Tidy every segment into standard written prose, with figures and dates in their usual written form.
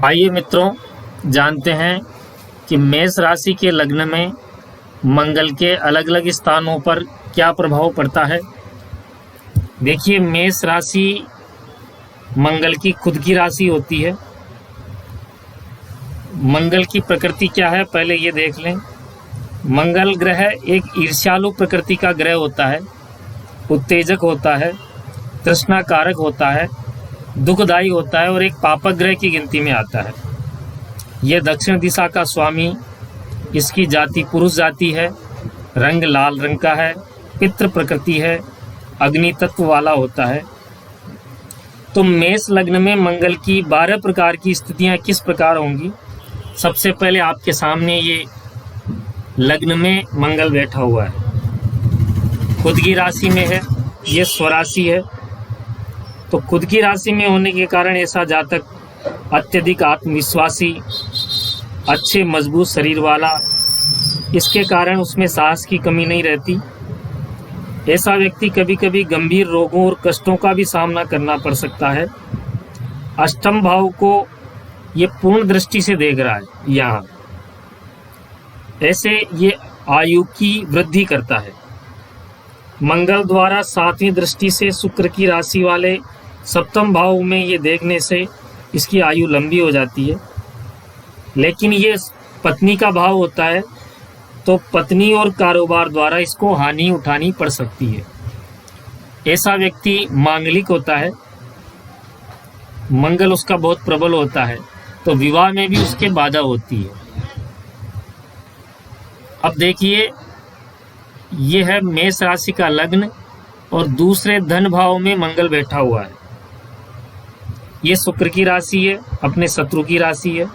आइए मित्रों, जानते हैं कि मेष राशि के लग्न में मंगल के अलग अलग स्थानों पर क्या प्रभाव पड़ता है। देखिए, मेष राशि मंगल की खुद की राशि होती है। मंगल की प्रकृति क्या है, पहले ये देख लें। मंगल ग्रह एक ईर्ष्यालु प्रकृति का ग्रह होता है, उत्तेजक होता है, तृष्णाकारक होता है, दुखदायी होता है और एक पापक ग्रह की गिनती में आता है। यह दक्षिण दिशा का स्वामी, इसकी जाति पुरुष जाति है, रंग लाल रंग का है, पितृ प्रकृति है, अग्नि तत्व वाला होता है। तो मेष लग्न में मंगल की 12 प्रकार की स्थितियां किस प्रकार होंगी। सबसे पहले आपके सामने ये लग्न में मंगल बैठा हुआ है, खुद की राशि में है, ये स्वराशि है। तो खुद की राशि में होने के कारण ऐसा जातक अत्यधिक आत्मविश्वासी, अच्छे मजबूत शरीर वाला, इसके कारण उसमें साहस की कमी नहीं रहती। ऐसा व्यक्ति कभी कभी गंभीर रोगों और कष्टों का भी सामना करना पड़ सकता है। अष्टम भाव को ये पूर्ण दृष्टि से देख रहा है यहाँ, ऐसे ये आयु की वृद्धि करता है। मंगल द्वारा 7वीं दृष्टि से शुक्र की राशि वाले सप्तम भाव में ये देखने से इसकी आयु लंबी हो जाती है। लेकिन ये पत्नी का भाव होता है, तो पत्नी और कारोबार द्वारा इसको हानि उठानी पड़ सकती है। ऐसा व्यक्ति मांगलिक होता है, मंगल उसका बहुत प्रबल होता है, तो विवाह में भी उसके बाधा होती है। अब देखिए, ये है मेष राशि का लग्न और दूसरे धन भाव में मंगल बैठा हुआ है। ये शुक्र की राशि है, अपने शत्रु की राशि है।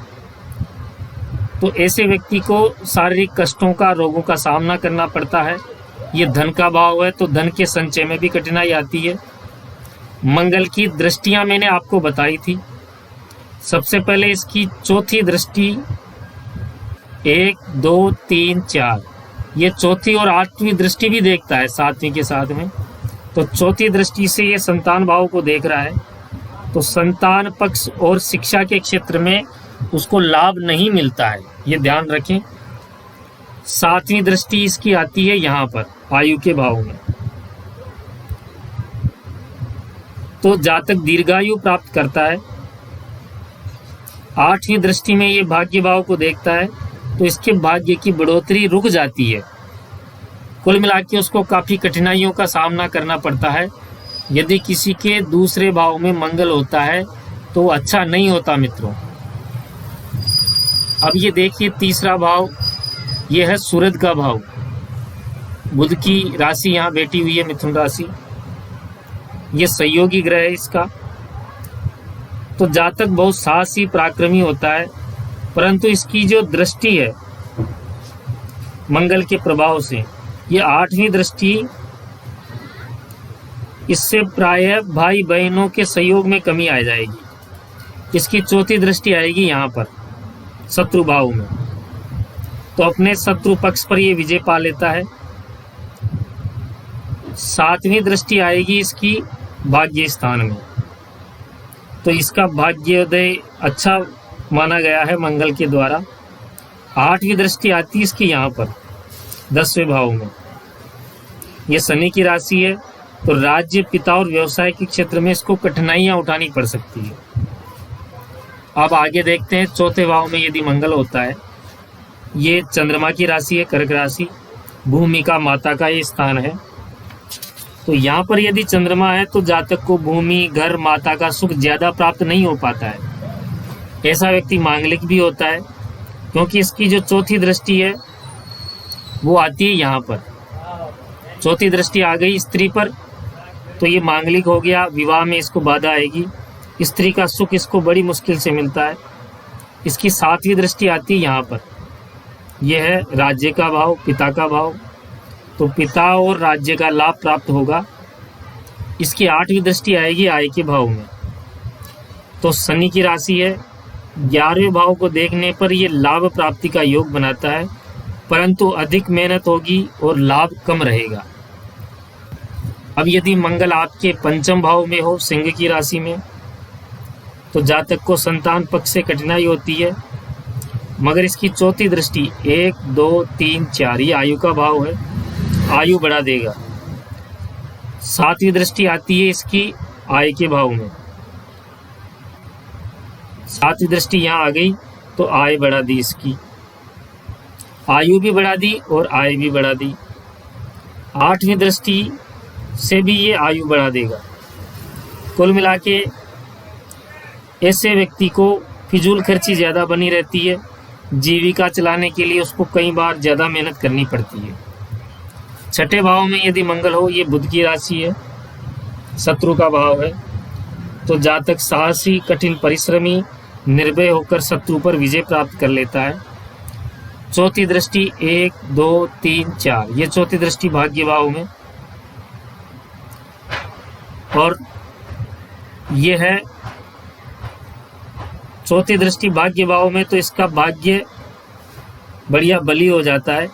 तो ऐसे व्यक्ति को शारीरिक कष्टों का, रोगों का सामना करना पड़ता है। ये धन का भाव है, तो धन के संचय में भी कठिनाई आती है। मंगल की दृष्टियां मैंने आपको बताई थी। सबसे पहले इसकी चौथी दृष्टि 1, 2, 3, 4, ये चौथी और 8वीं दृष्टि भी देखता है 7वीं के साथ में। तो चौथी दृष्टि से ये संतान भाव को देख रहा है, तो संतान पक्ष और शिक्षा के क्षेत्र में उसको लाभ नहीं मिलता है, ये ध्यान रखें। 7वीं दृष्टि इसकी आती है यहाँ पर आयु के भाव में, तो जातक दीर्घायु प्राप्त करता है। 8वीं दृष्टि में ये भाग्य भाव को देखता है, तो इसके भाग्य की बढ़ोतरी रुक जाती है। कुल मिलाकर उसको काफी कठिनाइयों का सामना करना पड़ता है। यदि किसी के दूसरे भाव में मंगल होता है तो अच्छा नहीं होता मित्रों। अब ये देखिए, तीसरा भाव ये है सूरज का भाव। बुध की राशि यहाँ बैठी हुई है, मिथुन राशि, ये सहयोगी ग्रह है इसका। तो जातक बहुत साहसी पराक्रमी होता है, परंतु इसकी जो दृष्टि है मंगल के प्रभाव से, ये 8वीं दृष्टि, इससे प्रायः भाई बहनों के सहयोग में कमी आ जाएगी। इसकी चौथी दृष्टि आएगी यहाँ पर शत्रु भाव में, तो अपने शत्रु पक्ष पर ये विजय पा लेता है। 7वीं दृष्टि आएगी इसकी भाग्य स्थान में, तो इसका भाग्योदय अच्छा माना गया है मंगल के द्वारा। 8वीं दृष्टि आती है इसकी यहाँ पर 10वें भाव में, यह शनि की राशि है। तो राज्य, पिता और व्यवसाय के क्षेत्र में इसको कठिनाइयां उठानी पड़ सकती है। अब आगे देखते हैं, चौथे भाव में यदि मंगल होता है, ये चंद्रमा की राशि है, कर्क राशि, भूमि का, माता का ये स्थान है। तो यहाँ पर यदि चंद्रमा है तो जातक को भूमि, घर, माता का सुख ज्यादा प्राप्त नहीं हो पाता है। ऐसा व्यक्ति मांगलिक भी होता है, क्योंकि इसकी जो चौथी दृष्टि है वो आती है यहाँ पर। चौथी दृष्टि आ गई स्त्री पर, तो ये मांगलिक हो गया, विवाह में इसको बाधा आएगी, स्त्री का सुख इसको बड़ी मुश्किल से मिलता है। इसकी 7वीं दृष्टि आती है यहाँ पर, यह है राज्य का भाव, पिता का भाव, तो पिता और राज्य का लाभ प्राप्त होगा। इसकी 8वीं दृष्टि आएगी आय के भाव में, तो शनि की राशि है। 11वें भाव को देखने पर यह लाभ प्राप्ति का योग बनाता है, परंतु अधिक मेहनत होगी और लाभ कम रहेगा। अब यदि मंगल आपके 5म भाव में हो, सिंह की राशि में, तो जातक को संतान पक्ष से कठिनाई होती है। मगर इसकी चौथी दृष्टि 1, 2, 3, 4 ये आयु का भाव है, आयु बढ़ा देगा। सातवीं दृष्टि आती है इसकी आय के भाव में। सातवीं दृष्टि यहाँ आ गई तो आय बढ़ा दी, इसकी आयु भी बढ़ा दी और आय भी बढ़ा दी। आठवीं दृष्टि से भी ये आयु बढ़ा देगा। कुल मिला के ऐसे व्यक्ति को फिजूल खर्ची ज़्यादा बनी रहती है। जीविका चलाने के लिए उसको कई बार ज़्यादा मेहनत करनी पड़ती है। छठे भाव में यदि मंगल हो, ये बुध की राशि है, शत्रु का भाव है, तो जातक साहसी, कठिन परिश्रमी, निर्भय होकर शत्रु पर विजय प्राप्त कर लेता है। चौथी दृष्टि 1, 2, 3, 4 ये चौथी दृष्टि भाग्य भाव में, और ये है चौथी दृष्टि भाग्य भाव में, तो इसका भाग्य बढ़िया बली हो जाता है।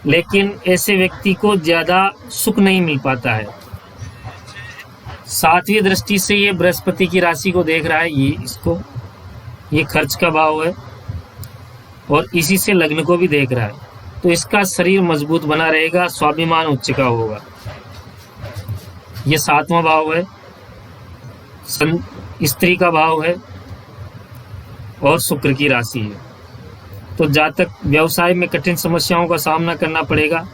लेकिन ऐसे व्यक्ति को ज्यादा सुख नहीं मिल पाता है। सातवीं दृष्टि से ये बृहस्पति की राशि को देख रहा है, ये खर्च का भाव है, और इसी से लग्न को भी देख रहा है, तो इसका शरीर मजबूत बना रहेगा, स्वाभिमान उच्च का होगा। ये सातवां भाव है, स्त्री का भाव है, और शुक्र की राशि है। तो जातक व्यवसाय में कठिन समस्याओं का सामना करना पड़ेगा।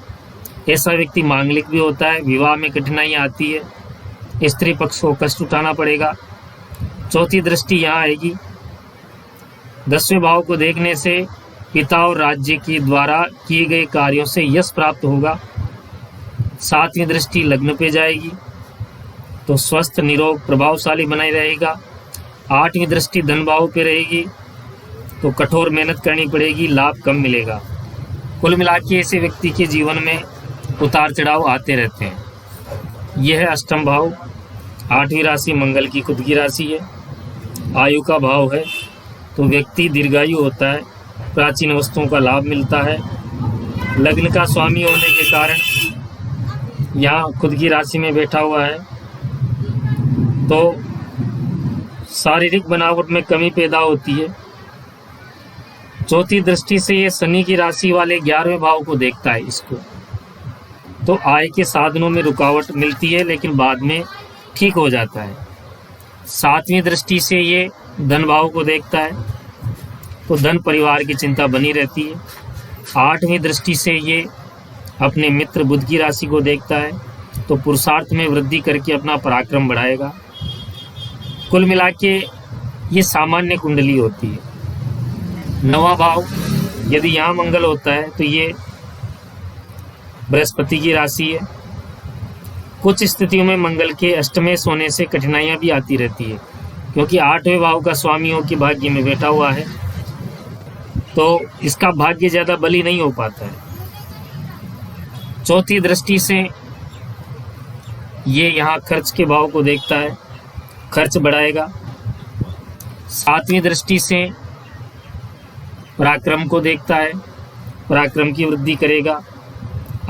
ऐसा व्यक्ति मांगलिक भी होता है, विवाह में कठिनाइयाँ आती है, स्त्री पक्ष को कष्ट उठाना पड़ेगा। चौथी दृष्टि यहाँ आएगी। 10वें भाव को देखने से पिता और राज्य के द्वारा किए गए कार्यों से यश प्राप्त होगा। 7वीं दृष्टि लग्न पे जाएगी, तो स्वस्थ, निरोग, प्रभावशाली बनाई रहेगा। 8वीं दृष्टि धन भाव पे रहेगी, तो कठोर मेहनत करनी पड़ेगी, लाभ कम मिलेगा। कुल मिला के ऐसे व्यक्ति के जीवन में उतार चढ़ाव आते रहते हैं। यह है अष्टम भाव। 8वीं राशि मंगल की खुद की राशि है, आयु का भाव है, तो व्यक्ति दीर्घायु होता है, प्राचीन वस्तुओं का लाभ मिलता है। लग्न का स्वामी होने के कारण यहाँ खुद की राशि में बैठा हुआ है, तो शारीरिक बनावट में कमी पैदा होती है। चौथी दृष्टि से ये शनि की राशि वाले 11वें भाव को देखता है इसको, तो आय के साधनों में रुकावट मिलती है, लेकिन बाद में ठीक हो जाता है। 7वीं दृष्टि से ये धन भाव को देखता है, तो धन परिवार की चिंता बनी रहती है। 8वीं दृष्टि से ये अपने मित्र बुध की राशि को देखता है, तो पुरुषार्थ में वृद्धि करके अपना पराक्रम बढ़ाएगा। कुल मिला के ये सामान्य कुंडली होती है। 9वां भाव यदि यहाँ मंगल होता है, तो ये बृहस्पति की राशि है। कुछ स्थितियों में मंगल के अष्टमेश होने से कठिनाइयां भी आती रहती है, क्योंकि 8वें भाव का स्वामियों के भाग्य में बैठा हुआ है, तो इसका भाग्य ज्यादा बली नहीं हो पाता है। चौथी दृष्टि से ये यहाँ खर्च के भाव को देखता है, खर्च बढ़ाएगा। 7वीं दृष्टि से पराक्रम को देखता है, पराक्रम की वृद्धि करेगा।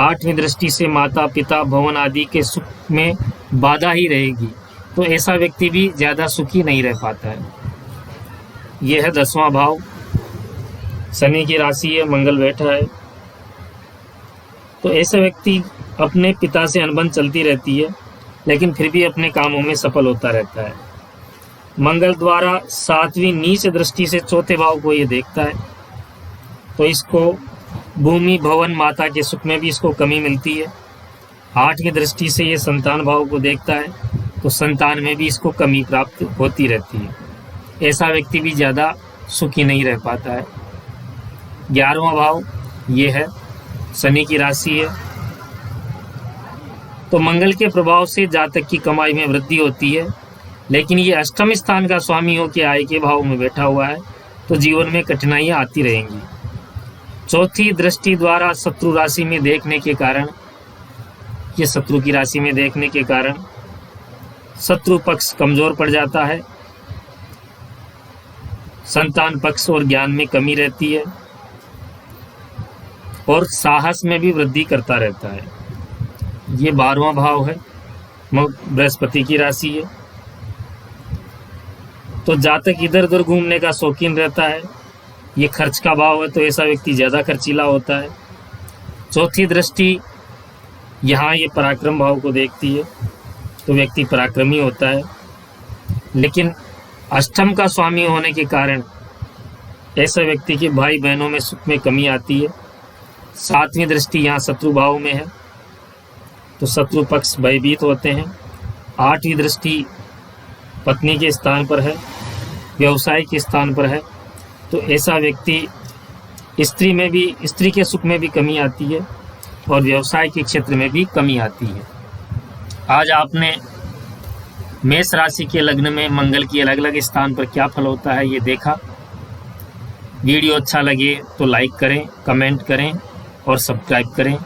8वीं दृष्टि से माता पिता भवन आदि के सुख में बाधा ही रहेगी, तो ऐसा व्यक्ति भी ज़्यादा सुखी नहीं रह पाता है। यह है 10वां भाव, शनि की राशि है, मंगल बैठा है, तो ऐसा व्यक्ति अपने पिता से अनबन चलती रहती है, लेकिन फिर भी अपने कामों में सफल होता रहता है। मंगल द्वारा 7वीं नीच दृष्टि से चौथे भाव को ये देखता है, तो इसको भूमि भवन माता के सुख में भी इसको कमी मिलती है। 8वीं दृष्टि से ये संतान भाव को देखता है, तो संतान में भी इसको कमी प्राप्त होती रहती है। ऐसा व्यक्ति भी ज़्यादा सुखी नहीं रह पाता है। 11वां भाव ये है, शनि की राशि है, तो मंगल के प्रभाव से जातक की कमाई में वृद्धि होती है, लेकिन ये अष्टम स्थान का स्वामी हो के आय के भाव में बैठा हुआ है, तो जीवन में कठिनाइयाँ आती रहेंगी। चौथी दृष्टि द्वारा शत्रु राशि में देखने के कारण, ये शत्रु की राशि में देखने के कारण शत्रु पक्ष कमजोर पड़ जाता है, संतान पक्ष और ज्ञान में कमी रहती है, और साहस में भी वृद्धि करता रहता है। ये 12वां भाव है, बृहस्पति की राशि है। तो जातक इधर उधर घूमने का शौकीन रहता है, ये खर्च का भाव है तो ऐसा व्यक्ति ज़्यादा खर्चीला होता है। चौथी दृष्टि यहाँ ये पराक्रम भाव को देखती है, तो व्यक्ति पराक्रमी होता है। लेकिन अष्टम का स्वामी होने के कारण ऐसा व्यक्ति के भाई बहनों में सुख में कमी आती है। सातवीं दृष्टि यहाँ शत्रु भाव में है, तो शत्रु पक्ष भयभीत होते हैं। आठवीं दृष्टि पत्नी के स्थान पर है, व्यवसाय के स्थान पर है, तो ऐसा व्यक्ति स्त्री के सुख में भी कमी आती है और व्यवसाय के क्षेत्र में भी कमी आती है। आज आपने मेष राशि के लग्न में मंगल की अलग अलग स्थान पर क्या फल होता है ये देखा। वीडियो अच्छा लगे तो लाइक करें, कमेंट करें और सब्सक्राइब करें।